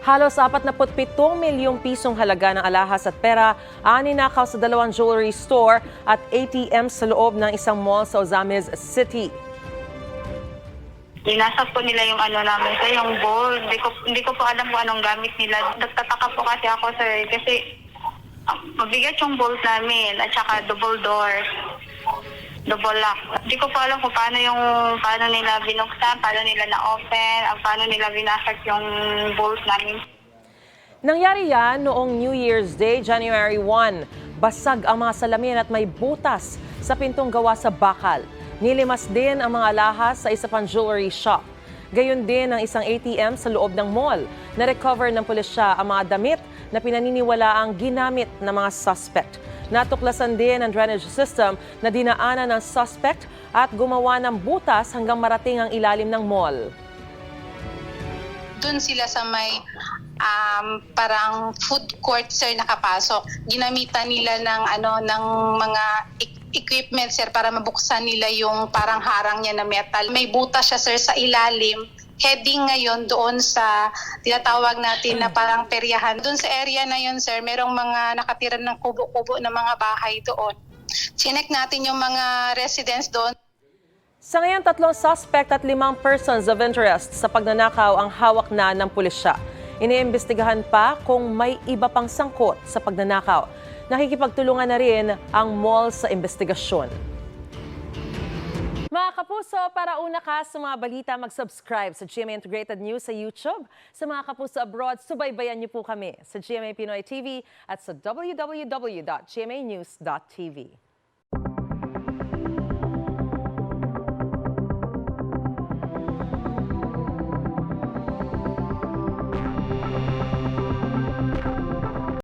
Halos 47 milyong pisong halaga ng alahas at pera ang ninakaw sa 2 jewelry store at ATM sa loob ng isang mall sa Ozamis City. Linasap po nila yung namin, sir, yung bowl. Hindi ko po alam kung anong gamit nila. Nagtataka po kasi ako, sir, kasi mabigat yung bolt namin at saka double doors. Double lock. Hindi ko po alam kung paano nila binuksan, paano nila na-open, paano nila binasag yung bolt namin. Nangyari yan noong New Year's Day, January 1. Basag ang mga salamin at may butas sa pintong gawa sa bakal. Nilimas din ang mga alahas sa isa pang jewelry shop. Gayon din ang isang ATM sa loob ng mall. Na-recover ng pulisya ang mga damit na pinaniniwalaang ginamit ng mga suspect. Natuklasan din ang drainage system na dinaanan ng suspect at gumawa ng butas hanggang marating ang ilalim ng mall. Doon sila sa may parang food court, sir, nakapasok. Ginamitan nila ng mga equipment, sir, para mabuksan nila yung parang harang niya na metal. May butas siya, sir, sa ilalim. Heading ngayon doon sa tinatawag natin na parang peryahan. Doon sa area na yun, sir, merong mga nakatira ng kubo-kubo na mga bahay doon. Chinek natin yung mga residents doon. Sa ngayon, 3 suspect at 5 persons of interest sa pagnanakaw ang hawak na ng pulisya. Iniimbestigahan pa kung may iba pang sangkot sa pagnanakaw. Nakikipagtulungan na rin ang mall sa investigasyon. Mga kapuso, para una ka sa mga balita, mag-subscribe sa GMA Integrated News sa YouTube. Sa mga kapuso abroad, subaybayan niyo po kami sa GMA Pinoy TV at sa www.gmanews.tv.